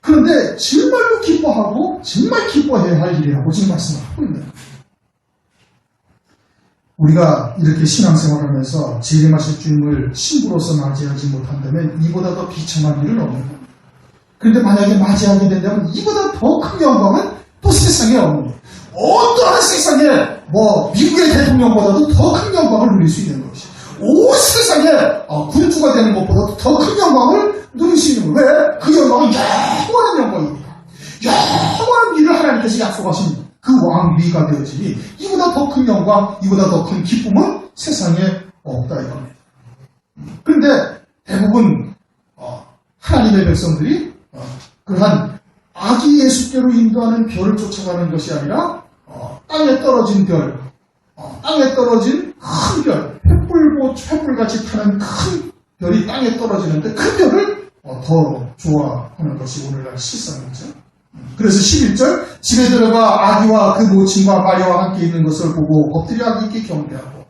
Speaker 1: 그런데 정말로 기뻐하고 정말 기뻐해야 할 일이라고 지금 말씀을 하고 있는 거예요. 우리가 이렇게 신앙생활하면서 재림하실 주님을 신부로서 맞이하지 못한다면 이보다 더 비참한 일은 없는 겁니다. 그런데 만약에 맞이하게 된다면 이보다 더 큰 영광은 또 세상에 없는 거예요. 어떠한 세상에 미국의 대통령보다도 더 큰 영광을 누릴 수 있는 것이, 온 세상에 군주가 되는 것보다도 더 큰 영광을 누릴 수 있는 거예요. 왜? 그 영광은 영원한 영광입니다. 영원한 미를 하나님께서 약속하신 그 왕위가 되어지니 이보다 더 큰 영광, 이보다 더 큰 기쁨은 세상에 없다 이겁니다. 그런데 대부분 하나님의 백성들이 그러한 아기 예수께로 인도하는 별을 쫓아가는 것이 아니라 땅에 떨어진 별, 땅에 떨어진 큰 별, 횃불같이 타는 큰 별이 땅에 떨어지는데 그 별을 더 좋아하는 것이 오늘날 실상이죠. 그래서 11절, 집에 들어가 아기와 그 모친과 마리아와 함께 있는 것을 보고 엎드려 아기 있게 경배하고.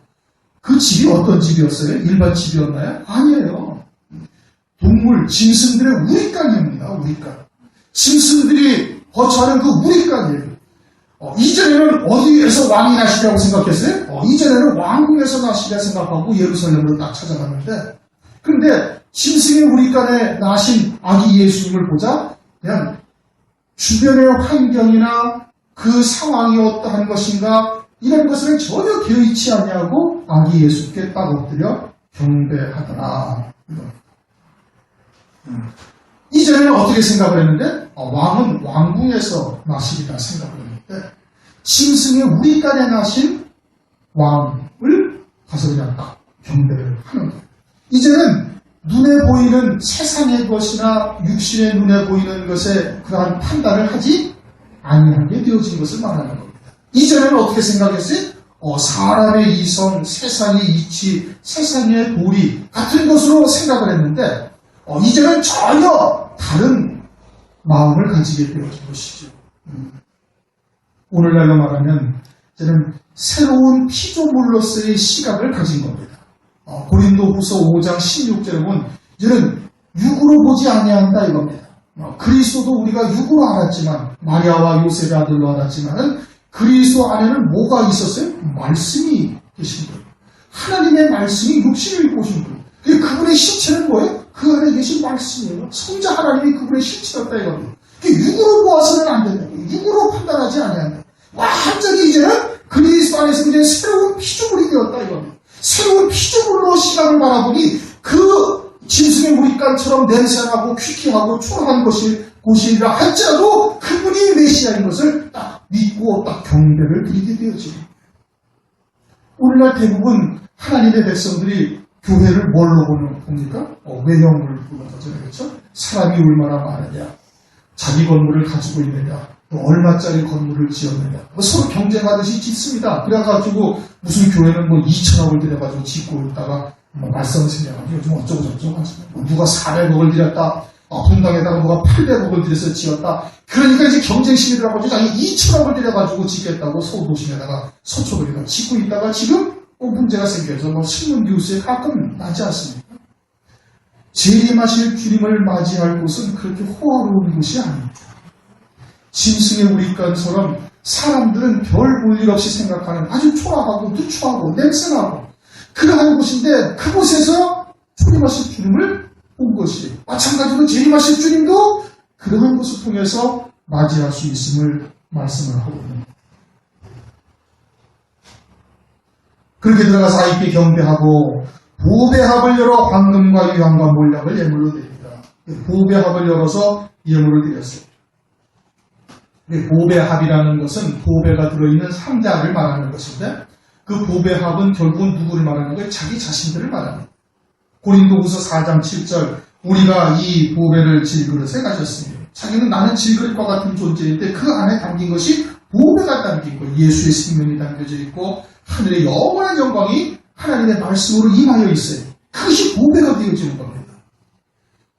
Speaker 1: 그 집이 어떤 집이었어요? 일반 집이었나요? 아니에요. 동물, 짐승들의 우리간입니다. 우리간. 짐승들이 거처하는 그 우리간이에요. 이전에는 어디에서 왕이 나시려고 생각했어요? 이전에는 왕궁에서 나시려 생각하고 예루살렘으로 딱 찾아갔는데, 그런데 짐승의 우리간에 나신 아기 예수님을 보자 그냥 주변의 환경이나 그 상황이 어떠한 것인가 이런 것을 전혀 개의치 아니하고 아기 예수께 딱 엎드려 경배하더라. 이전에는 어떻게 생각을 했는데 왕은 왕궁에서 나시리라 생각을 했는데 짐승의 우리간에 나신 왕을 가서 그냥 딱 경배를 하는 거예요. 이제는 눈에 보이는 세상의 것이나 육신의 눈에 보이는 것에 그러한 판단을 하지 아니하게 되어진 것을 말하는 겁니다. 이전에는 어떻게 생각했어요? 사람의 이성, 세상의 이치, 세상의 도리 같은 것으로 생각을 했는데 이제는 전혀 다른 마음을 가지게 되어진 것이죠. 오늘날로 말하면 이제는 새로운 피조물로서의 시각을 가진 겁니다. 고린도후서 5장 16절에 보면 이제는 육으로 보지 아니한다 이겁니다. 그리스도도 우리가 육으로 알았지만 마리아와 요셉의 아들로 알았지만 그리스도 안에는 뭐가 있었어요? 말씀이 계신 거예요. 하나님의 말씀이 육신을 입고 오신 거예요. 그분의 실체는 뭐예요? 그 안에 계신 말씀이에요. 성자 하나님이 그분의 실체였다 이겁니다. 육으로 보아서는 안 된다. 육으로 판단하지 아니한다. 완전히 이제는 그리스도 안에서 이제 새로운 피조물이 되었다 이겁니다. 새로운 피조물로 시각을 바라보니 그 짐승의 우리간처럼 냄새나고 퀴퀴하고 초라한 곳이라 할지라도 그분이 메시아인 것을 딱 믿고 딱 경배를 드리게 되어집니다. 오늘날 대부분 하나님의 백성들이 교회를 뭘로 봅니까? 외형을 보는 거죠. 그렇죠? 사람이 얼마나 많으냐, 자기 건물을 가지고 있느냐, 또 얼마짜리 건물을 지었느냐, 서로 경쟁하듯이 짓습니다. 그래가지고 무슨 교회는 2천억을 들여가지고 짓고 있다가 말썽을 생겨가지고 요즘 어쩌고저쩌고 하시면 누가 400억을 들였다, 분당에다가 누가 800억을 들여서 지었다. 그러니까 이제 경쟁심이 들어가지고 자기 2천억을 들여가지고 짓겠다고 서도심에다가 서초동에다가 짓고 있다가 지금 문제가 생겨서 신문 뉴스에 가끔 나지 않습니까? 재림하실 주님을 맞이할 곳은 그렇게 호화로운 곳이 아닙니다. 짐승의 우리간처럼 사람들은 별 볼 일 없이 생각하는 아주 초라하고 누추하고 냄새나고 그러한 곳인데 그곳에서 재림하실 주님을 본 것이 마찬가지로 재림하실 주님도 그러한 것을 통해서 맞이할 수 있음을 말씀을 하고 있습니다. 그렇게 들어가서 아이께 경배하고 보배합을 열어 황금과 유향과 몰약을 예물로 드립니다. 보배합을 열어서 예물을 드렸어요. 보배합이라는 것은 보배가 들어있는 상자를 말하는 것인데 그 보배합은 결국은 누구를 말하는 거예요? 자기 자신들을 말합니다. 고린도후서 4장 7절 우리가 이 보배를 질그릇에 가졌으니 자기는 나는 질그릇과 같은 존재인데 그 안에 담긴 것이 보배가 담긴 거예요. 예수의 생명이 담겨져 있고 하늘의 영원한 영광이 하나님의 말씀으로 임하여 있어요. 그것이 보배가 되어지는 겁니다.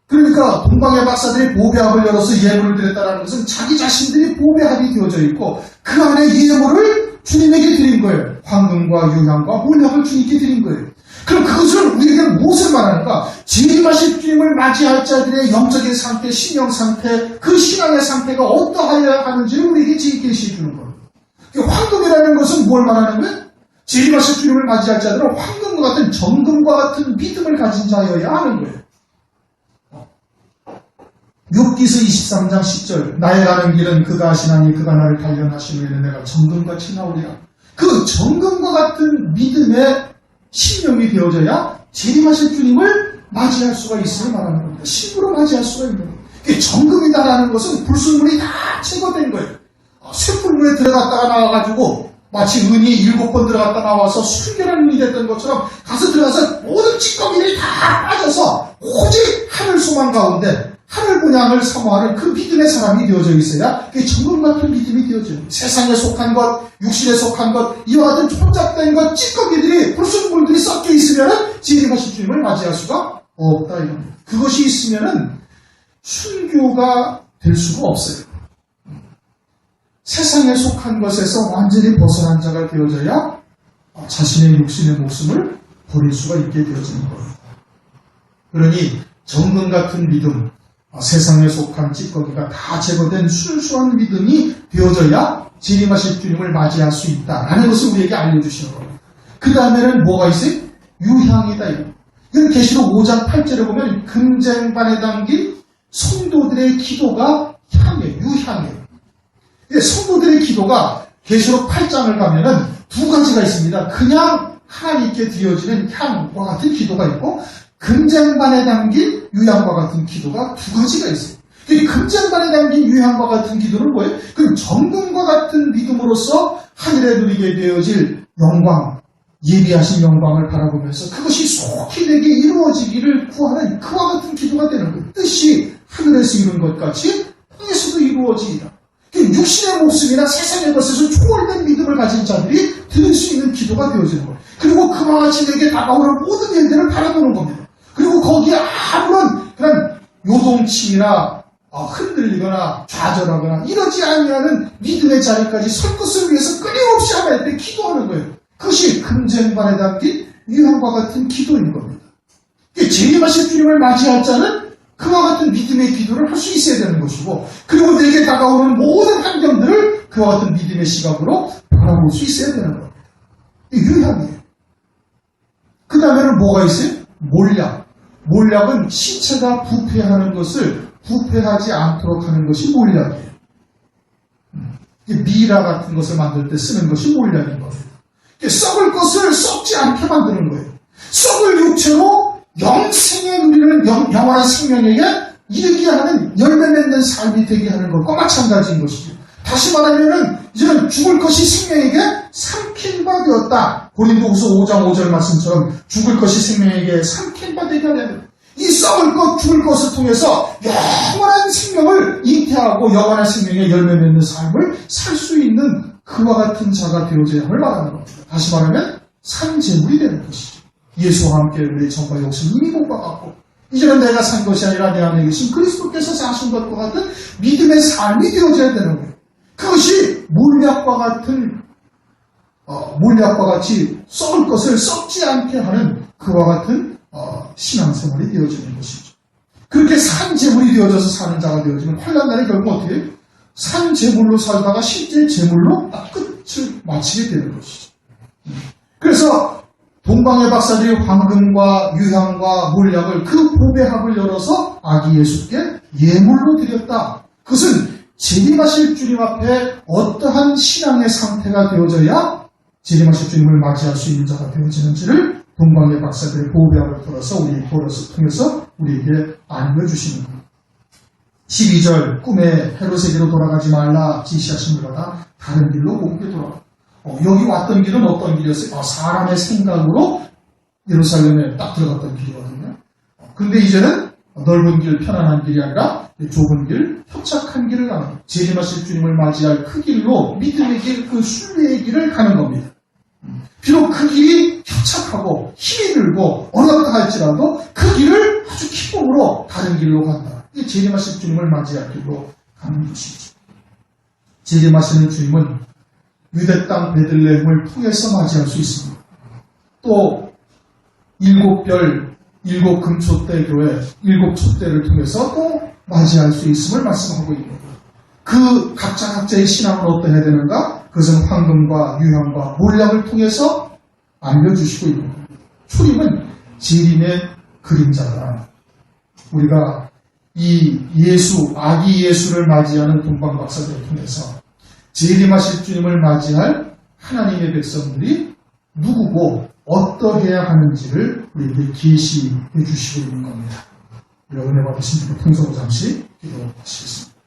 Speaker 1: 그러니까 동방의 박사들이 보배합을 열어서 예물을 드렸다는 것은 자기 자신들이 보배합이 되어져 있고 그 안에 예물을 주님에게 드린 거예요. 황금과 유향과 몰약을 주님께 드린 거예요. 그럼 그것을 우리에게 무엇을 말하는가? 재림하실 주님을 맞이할 자들의 영적인 상태, 신령 상태, 그 신앙의 상태가 어떠하여야 하는지를 우리에게 계시해 주는 거예요. 황금이라는 것은 뭘 말하는 거예요? 재림하실 주님을 맞이할 자들은 황금과 같은 정금과 같은 믿음을 가진 자여야 하는 거예요. 욥기서 23장 10절 나의 가는 길은 그가 하시나니 그가 나를 단련하시면 내가 정금같이 나오리라. 그 정금과 같은 믿음의 신령이 되어져야 재림하실 주님을 맞이할 수가 있음을 말하는 겁니다. 신부로 맞이할 수가 있는 거예요. 정금이다라는 것은 불순물이 다 제거된 거예요. 쇠불물에 들어갔다가 나와가지고 마치 은이 7번 들어갔다 나와서 순결한 은이 됐던 것처럼 가서 들어가서 모든 찌꺼기들이 다 빠져서 오직 하늘 소망 가운데 하늘 분양을 사모하는 그 믿음의 사람이 되어져 있어야 정금 같은 믿음이 되어져요. 세상에 속한 것, 육신에 속한 것, 이와 같은 혼잡된 것, 찌꺼기들이 불순물들이 섞여 있으면 재림하실 주님을 맞이할 수가 없다 이런 겁니다. 그것이 있으면은 순교가 될 수가 없어요. 세상에 속한 것에서 완전히 벗어난 자가 되어져야 자신의 육신의 목숨을 버릴 수가 있게 되어지는 겁니다. 그러니 정금 같은 믿음, 세상에 속한 찌꺼기가 다 제거된 순수한 믿음이 되어져야 재림하실 주님을 맞이할 수 있다라는 것을 우리에게 알려주시는 겁니다. 그 다음에는 뭐가 있어요? 유향이다. 이건 계시록 5장 8절에 보면 금쟁반에 담긴 성도들의 기도가 향이에요. 유향이에요. 성도들의 기도가 계시록 8장을 가면은 두 가지가 있습니다. 그냥 하나님께 드려지는 향과 같은 기도가 있고 금쟁반에 담긴 유향과 같은 기도가 두 가지가 있어요. 이 금쟁반에 담긴 유향과 같은 기도는 뭐예요? 그 정금과 같은 믿음으로써 하늘에 누리게 되어질 영광, 예비하신 영광을 바라보면서 그것이 속히 내게 이루어지기를 구하는 그와 같은 기도가 되는 거예요. 뜻이 하늘에서 이룬 것 같이 땅에서도 이루어지리라. 육신의 목숨이나 세상의 것에서 초월된 믿음을 가진 자들이 드릴 수 있는 기도가 되어지는 거예요. 그리고 그와 같이 내게 다가오는 모든 일들을 바라보는 겁니다. 그리고 거기에 아무런 그런 요동침이나 흔들리거나 좌절하거나 이러지 아니하는 믿음의 자리까지 설 것을 위해서 끊임없이 하나님께 기도하는 거예요. 그것이 금쟁반에 담긴 유향과 같은 기도인 겁니다. 재림하실 주님을 맞이할 자는 그와 같은 믿음의 기도를 할 수 있어야 되는 것이고 그리고 내게 다가오는 모든 환경들을 그와 같은 믿음의 시각으로 바라볼 수 있어야 되는 겁니다. 유향이에요. 그 다음에는 뭐가 있어요? 몰약. 몰약은 신체가 부패하는 것을 부패하지 않도록 하는 것이 몰약이에요. 미라 같은 것을 만들 때 쓰는 것이 몰약인 겁니다. 썩을 것을 썩지 않게 만드는 거예요. 썩을 육체로 영생에 누리는 영원한 생명에게 이르게 하는 열매 맺는 삶이 되게 하는 것과 마찬가지인 것이죠. 다시 말하면은 이제는 죽을 것이 생명에게 삼킨 바 되었다. 고린도후서 5장 5절 말씀처럼 죽을 것이 생명에게 삼킨 바 되게 하는 이 썩을 것, 죽을 것을 통해서 영원한 생명을 잉태하고 영원한 생명에 열매 맺는 삶을 살 수 있는 그와 같은 자가 되어져야 할 말하는 겁니다. 다시 말하면 산재물이 되는 것이죠. 예수와 함께 우리의 정과 욕심 이미 못 받았고 이제는 내가 산 것이 아니라 내 안에 계신 그리스도께서 사신 것과 같은 믿음의 삶이 되어져야 되는 거예요. 그것이 몰약과 같이 썩을 것을 썩지 않게 하는 그와 같은 신앙생활이 되어지는 것이죠. 그렇게 산재물이 되어져서 사는 자가 되어지면 환난날에 결국 어떻게 해요? 산재물로 살다가 실제 재물로 딱 끝을 마치게 되는 것이죠. 그래서 동방의 박사들이 황금과 유향과 몰약을 그 보배합을 열어서 아기 예수께 예물로 드렸다. 그것은 재림하실 주님 앞에 어떠한 신앙의 상태가 되어져야 재림하실 주님을 맞이할 수 있는 자가 되어지는지를 동방의 박사들의 보배합을 통해서 우리에게 알려주시는 겁니다. 12절 꿈에 헤롯에게로 돌아가지 말라 지시하신 것보다 다른 길로 곱게 돌아가. 여기 왔던 길은 어떤 길이었어요? 사람의 생각으로 예루살렘에 딱 들어갔던 길이거든요. 근데 이제는 넓은 길, 편안한 길이 아니라 좁은 길, 협착한 길을 가는 거예요. 재림하실 주님을 맞이할 그 길로 믿음의 길, 그 순례의 길을 가는 겁니다. 비록 그 길이 협착하고 힘이 들고 어렵다 할지라도 그 길을 아주 기쁨으로 다른 길로 간다. 이게 재림하실 주님을 맞이할 길로 가는 것이죠. 재림하시는 주님은 유대 땅 베들레헴을 통해서 맞이할 수 있습니다. 또 7별, 7금초대 교회, 7촛대를 통해서 또 맞이할 수 있음을 말씀하고 있는 거예요. 각자의 신앙은 어떠해야 되는가? 그것은 황금과 유향과 몰약을 통해서 알려주시고 있는 겁니다. 초림은 재림의 그림자다. 우리가 이 예수, 아기 예수를 맞이하는 동방박사들을 통해서 재림하실 주님을 맞이할 하나님의 백성들이 누구고 어떠해야 하는지를 우리에게 계시해 주시고 있는 겁니다. 우리 은혜 받으신 분 통성으로 잠시 기도하시겠습니다.